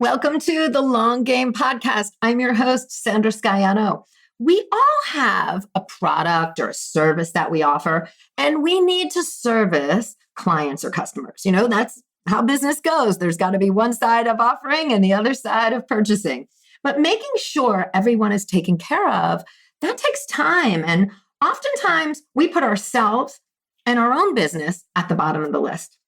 Welcome to the Long Game Podcast. I'm your host, Sandra Scaiano. We all have a product or a service that we offer, and we need to service clients or customers. That's how business goes. There's got to be one side of offering and the other side of purchasing. But making sure everyone is taken care of, that takes time. And oftentimes we put ourselves and our own business at the bottom of the list.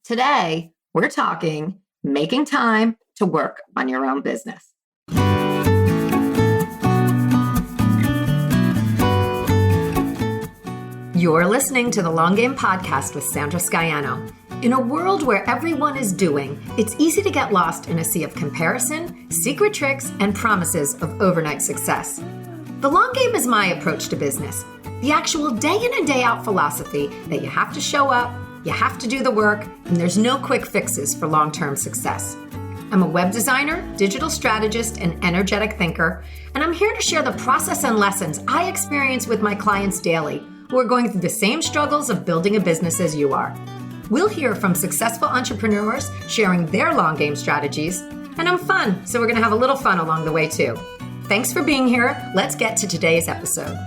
Today, we're talking making time to work on your own business. You're listening to the Long Game Podcast with Sandra Scaiano. In a world where everyone is doing, it's easy to get lost in a sea of comparison, secret tricks, and promises of overnight success. The long game is my approach to business, the actual day in and day out philosophy that you have to show up, you have to do the work, and there's no quick fixes for long-term success. I'm a web designer, digital strategist, and energetic thinker, and I'm here to share the process and lessons I experience with my clients daily who are going through the same struggles of building a business as you are. We'll hear from successful entrepreneurs sharing their long game strategies, and I'm fun, so we're going to have a little fun along the way too. Thanks for being here. Let's get to today's episode.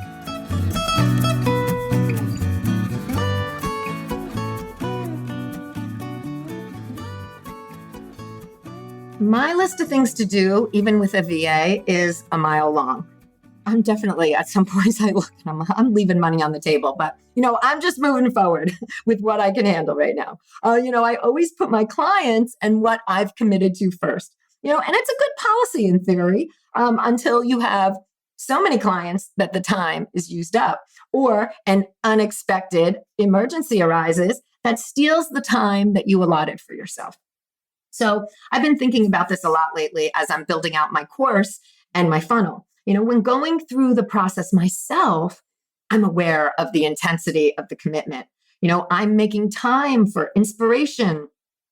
My list of things to do, even with a VA, is a mile long. I'm definitely, at some points I look and I'm leaving money on the table, but I'm just moving forward with what I can handle right now. I always put my clients and what I've committed to first, and it's a good policy in theory, until you have so many clients that the time is used up or an unexpected emergency arises that steals the time that you allotted for yourself. So I've been thinking about this a lot lately as I'm building out my course and my funnel. When going through the process myself, I'm aware of the intensity of the commitment. I'm making time for inspiration,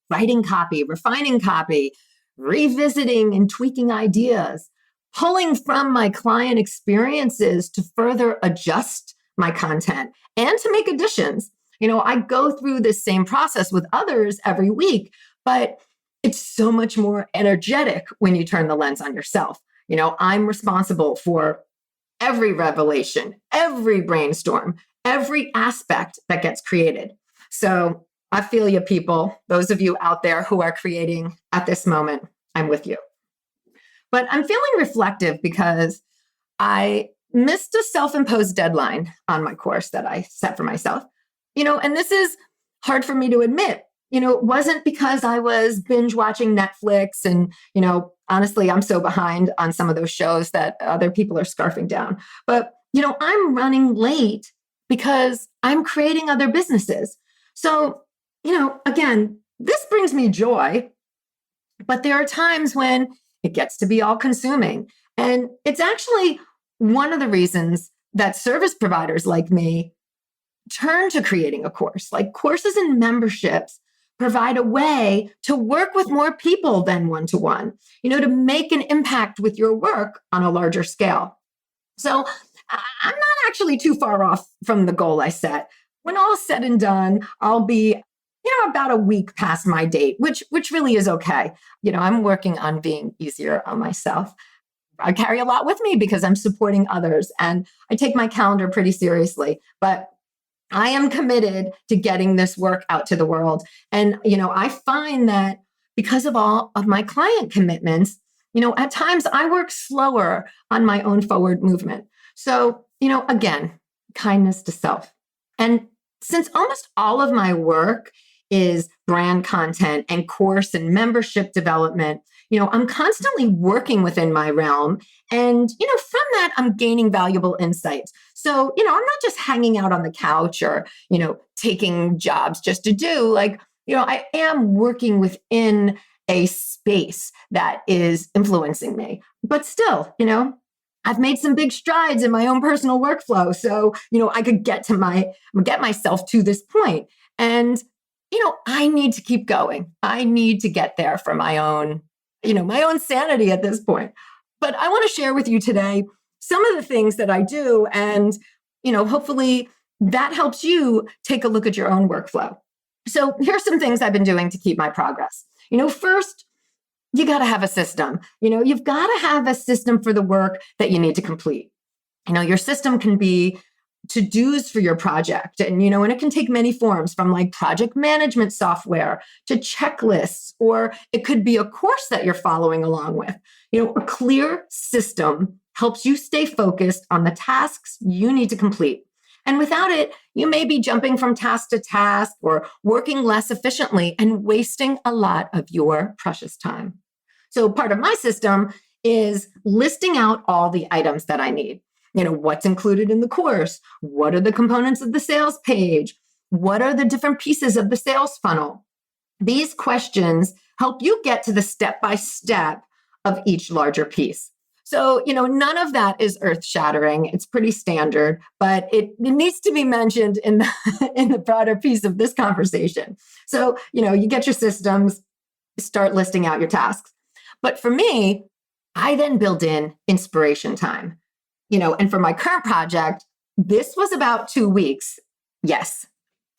writing copy, refining copy, revisiting and tweaking ideas, pulling from my client experiences to further adjust my content and to make additions. I go through this same process with others every week, but it's so much more energetic when you turn the lens on yourself. I'm responsible for every revelation, every brainstorm, every aspect that gets created. So I feel you, people, those of you out there who are creating at this moment, I'm with you. But I'm feeling reflective because I missed a self-imposed deadline on my course that I set for myself. And this is hard for me to admit. It wasn't because I was binge watching Netflix and, honestly, I'm so behind on some of those shows that other people are scarfing down. But, I'm running late because I'm creating other businesses. So, again, this brings me joy, but there are times when it gets to be all consuming. And it's actually one of the reasons that service providers like me turn to creating a course. Like courses and memberships provide a way to work with more people than one-to-one, to make an impact with your work on a larger scale. So I'm not actually too far off from the goal I set. When all is said and done, I'll be, about a week past my date, which really is okay. I'm working on being easier on myself. I carry a lot with me because I'm supporting others and I take my calendar pretty seriously, but I am committed to getting this work out to the world. And, I find that because of all of my client commitments, at times I work slower on my own forward movement. So, again, kindness to self. And since almost all of my work is brand content and course and membership development, I'm constantly working within my realm. And, from that, I'm gaining valuable insights. So, I'm not just hanging out on the couch or, taking jobs just to do. I am working within a space that is influencing me. But still, I've made some big strides in my own personal workflow. So, I could get myself to this point. And, I need to keep going. I need to get there for my own sanity at this point. But I want to share with you today some of the things that I do. And, hopefully that helps you take a look at your own workflow. So here's some things I've been doing to keep my progress. First, You got to have a system. You've got to have a system for the work that you need to complete. Your system can be to-dos for your project. And it can take many forms, from like project management software to checklists, or it could be a course that you're following along with. A clear system helps you stay focused on the tasks you need to complete. And without it, you may be jumping from task to task or working less efficiently and wasting a lot of your precious time. So part of my system is listing out all the items that I need. What's included in the course? What are the components of the sales page? What are the different pieces of the sales funnel? These questions help you get to the step-by-step of each larger piece. So, none of that is earth-shattering. It's pretty standard, but it needs to be mentioned in the broader piece of this conversation. So, you get your systems, start listing out your tasks. But for me, I then build in inspiration time. And for my current project, this was about 2 weeks. Yes,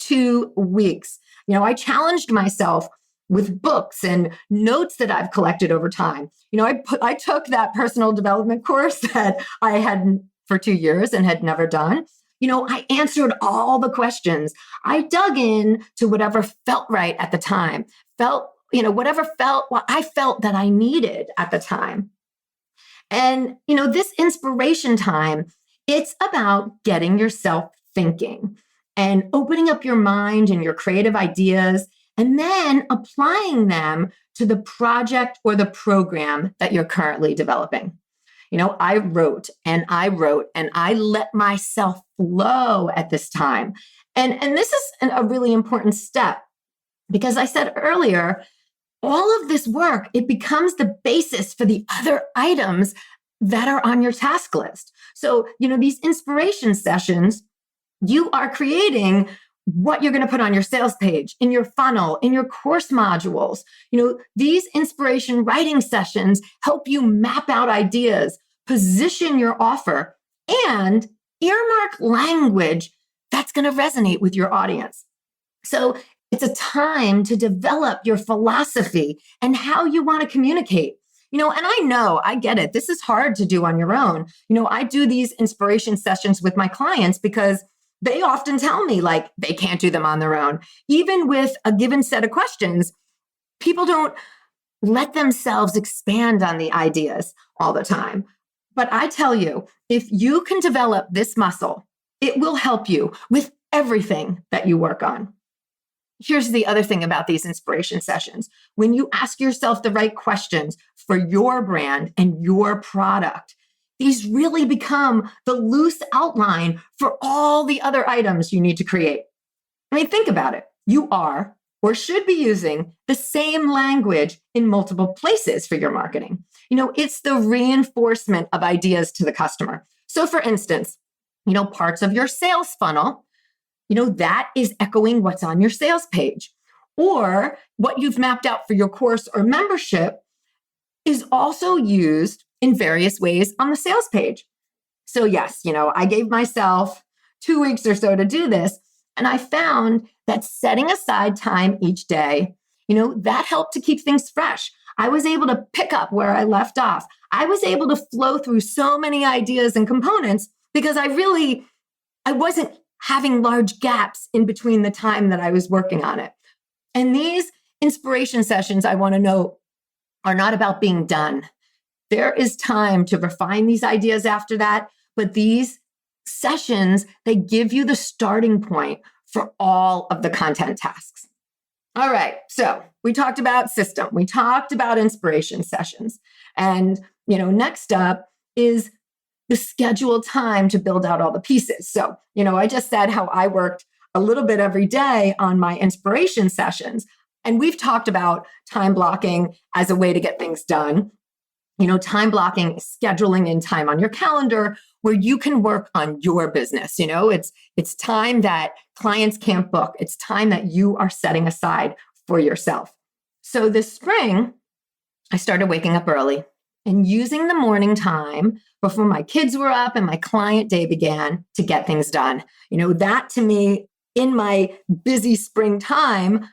2 weeks. I challenged myself with books and notes that I've collected over time. I took that personal development course that I had for 2 years and had never done. I answered all the questions. I dug in to whatever felt right at the time, what I felt that I needed at the time. And, this inspiration time, it's about getting yourself thinking and opening up your mind and your creative ideas, and then applying them to the project or the program that you're currently developing. I wrote and I let myself flow at this time. And this is a really important step, because I said earlier, all of this work, it becomes the basis for the other items that are on your task list. So, these inspiration sessions, you are creating what you're going to put on your sales page, in your funnel, in your course modules. These inspiration writing sessions help you map out ideas, position your offer, and earmark language that's going to resonate with your audience. So it's a time to develop your philosophy and how you want to communicate. And I get it. This is hard to do on your own. I do these inspiration sessions with my clients because they often tell me like they can't do them on their own. Even with a given set of questions, people don't let themselves expand on the ideas all the time. But I tell you, if you can develop this muscle, it will help you with everything that you work on. Here's the other thing about these inspiration sessions. When you ask yourself the right questions for your brand and your product, these really become the loose outline for all the other items you need to create. Think about it. You are or should be using the same language in multiple places for your marketing. It's the reinforcement of ideas to the customer. So for instance, parts of your sales funnel, that is echoing what's on your sales page. Or what you've mapped out for your course or membership is also used in various ways on the sales page. So yes, I gave myself 2 weeks or so to do this. And I found that setting aside time each day, that helped to keep things fresh. I was able to pick up where I left off. I was able to flow through so many ideas and components because I wasn't having large gaps in between the time that I was working on it. And these inspiration sessions, I want to know, are not about being done. There is time to refine these ideas after that, but these sessions, they give you the starting point for all of the content tasks. All right, so we talked about system, we talked about inspiration sessions, and next up is the scheduled time to build out all the pieces. So, I just said how I worked a little bit every day on my inspiration sessions, and we've talked about time blocking as a way to get things done. Time blocking is scheduling in time on your calendar where you can work on your business. It's time that clients can't book. It's time that you are setting aside for yourself. So this spring, I started waking up early and using the morning time before my kids were up and my client day began to get things done. That to me, in my busy spring time,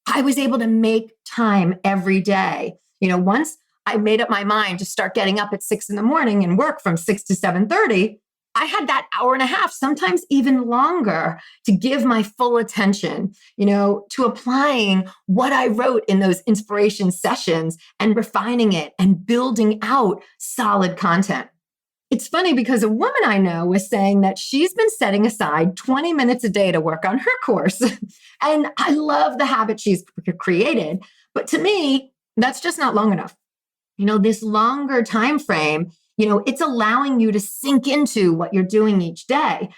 I was able to make time every day. Once I made up my mind to start getting up at 6 in the morning and work from 6 to 7:30, I had that hour and a half, sometimes even longer, to give my full attention, to applying what I wrote in those inspiration sessions and refining it and building out solid content. It's funny because a woman I know was saying that she's been setting aside 20 minutes a day to work on her course. And I love the habit she's created. But to me, that's just not long enough. This longer time frame, it's allowing you to sink into what you're doing each day,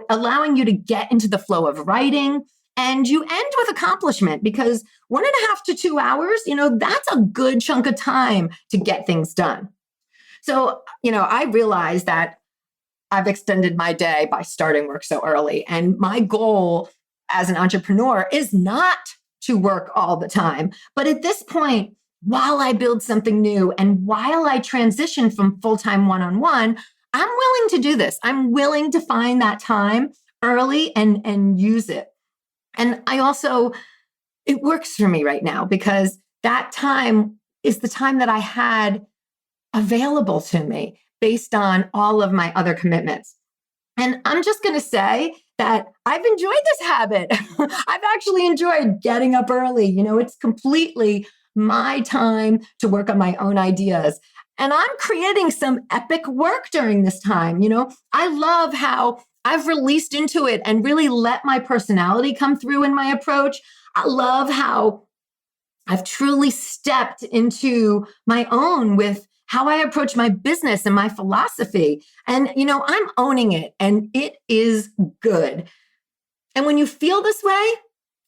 allowing you to get into the flow of writing. And you end with accomplishment because 1.5 to 2 hours, that's a good chunk of time to get things done. So, I realize that I've extended my day by starting work so early. And my goal as an entrepreneur is not to work all the time. But at this point, while I build something new and while I transition from full-time one-on-one, I'm willing to do this. I'm willing to find that time early and use it. And it works for me right now because that time is the time that I had available to me based on all of my other commitments. And I'm just going to say that I've enjoyed this habit. I've actually enjoyed getting up early. It's completely my time to work on my own ideas. And I'm creating some epic work during this time. I love how I've released into it and really let my personality come through in my approach. I love how I've truly stepped into my own with how I approach my business and my philosophy. And, I'm owning it and it is good. And when you feel this way,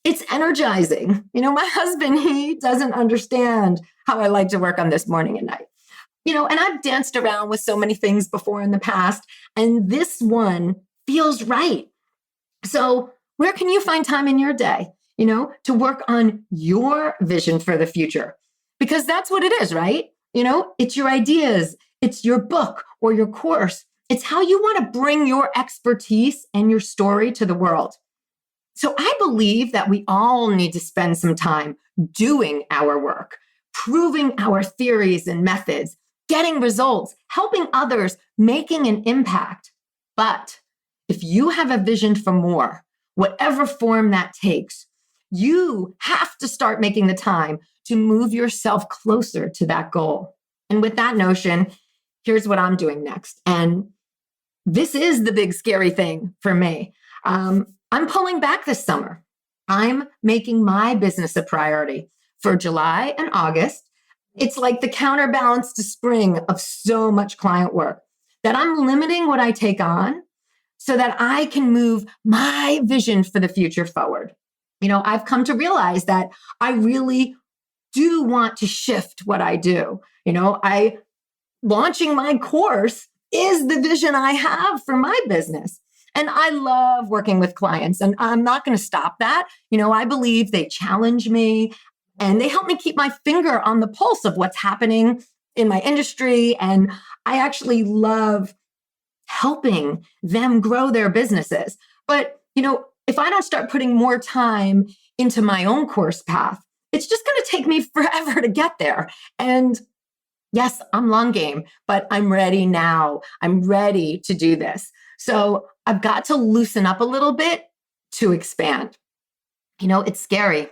it's energizing. My husband, he doesn't understand how I like to work on this morning and night. And I've danced around with so many things before in the past, and this one feels right. So where can you find time in your day, to work on your vision for the future? Because that's what it is, right? It's your ideas, it's your book or your course. It's how you want to bring your expertise and your story to the world. So I believe that we all need to spend some time doing our work, proving our theories and methods, getting results, helping others, making an impact. But if you have a vision for more, whatever form that takes, you have to start making the time to move yourself closer to that goal. And with that notion, here's what I'm doing next. And this is the big scary thing for me. I'm pulling back this summer. I'm making my business a priority for July and August. It's like the counterbalance to spring of so much client work that I'm limiting what I take on so that I can move my vision for the future forward. I've come to realize that I really do want to shift what I do. Launching my course is the vision I have for my business. And I love working with clients, and I'm not going to stop that. I believe they challenge me and they help me keep my finger on the pulse of what's happening in my industry. And I actually love helping them grow their businesses. But, if I don't start putting more time into my own course path, it's just going to take me forever to get there. And yes, I'm long game, but I'm ready now. I'm ready to do this. So I've got to loosen up a little bit to expand. It's scary.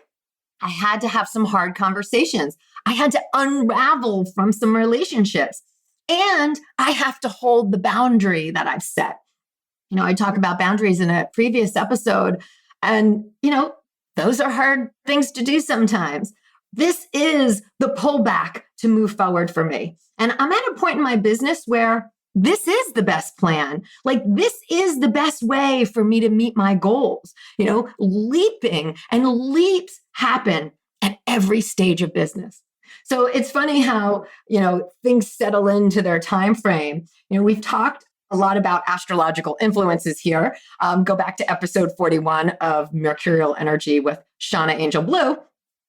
I had to have some hard conversations. I had to unravel from some relationships. And I have to hold the boundary that I've set. I talk about boundaries in a previous episode. And, those are hard things to do sometimes. This is the pullback to move forward for me. And I'm at a point in my business where this is the best plan. Like, this is the best way for me to meet my goals. Leaping and leaps happen at every stage of business. So it's funny how, things settle into their time frame. We've talked a lot about astrological influences here. Go back to episode 41 of Mercurial Energy with Shauna Angel Blue.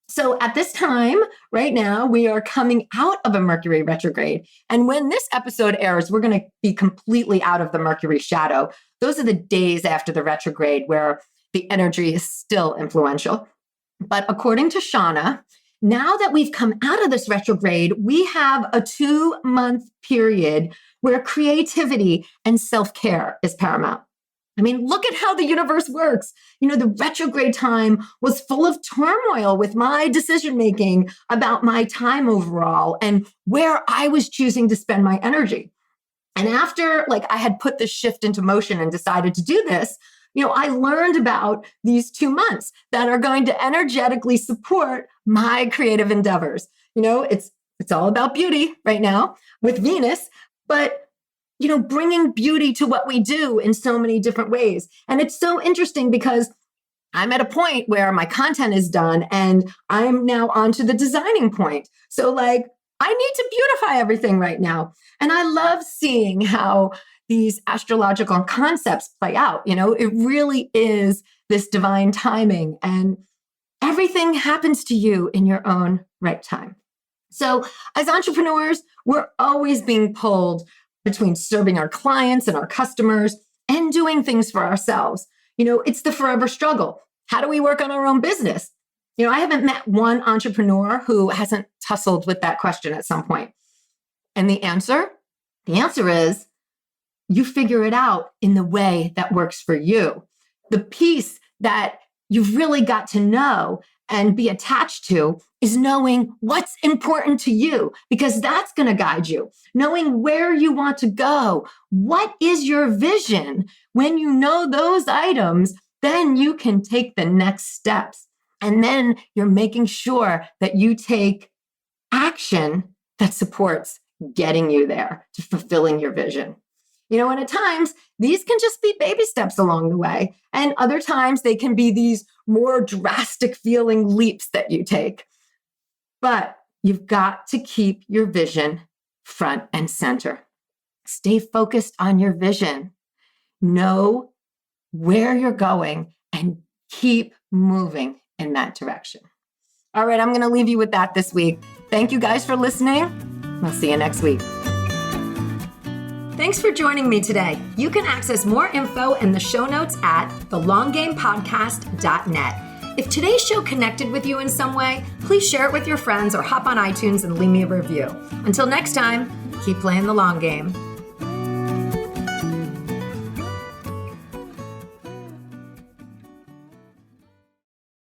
So at this time, right now, we are coming out of a Mercury retrograde. And when this episode airs, we're going to be completely out of the Mercury shadow. Those are the days after the retrograde where the energy is still influential. But according to Shauna, now that we've come out of this retrograde, we have a 2-month period where creativity and self-care is paramount. I mean, look at how the universe works. The retrograde time was full of turmoil with my decision-making about my time overall and where I was choosing to spend my energy. And after I had put this shift into motion and decided to do this, I learned about these 2 months that are going to energetically support my creative endeavors. It's all about beauty right now with Venus, but bringing beauty to what we do in so many different ways. And it's so interesting because I'm at a point where my content is done and I'm now on to the designing point. So I need to beautify everything right now. And I love seeing how these astrological concepts play out. It really is this divine timing and everything happens to you in your own right time. So as entrepreneurs, we're always being pulled between serving our clients and our customers and doing things for ourselves. It's the forever struggle. How do we work on our own business? I haven't met one entrepreneur who hasn't tussled with that question at some point. And the answer is you figure it out in the way that works for you. The piece that you've really got to know and be attached to is knowing what's important to you, because that's going to guide you. Knowing where you want to go. What is your vision? When you know those items, then you can take the next steps. And then you're making sure that you take action that supports getting you there to fulfilling your vision. And at times, these can just be baby steps along the way. And other times, they can be these more drastic feeling leaps that you take. But you've got to keep your vision front and center. Stay focused on your vision. Know where you're going and keep moving in that direction. All right, I'm going to leave you with that this week. Thank you guys for listening. I'll see you next week. Thanks for joining me today. You can access more info in the show notes at thelonggamepodcast.net. If today's show connected with you in some way, please share it with your friends or hop on iTunes and leave me a review. Until next time, keep playing the long game.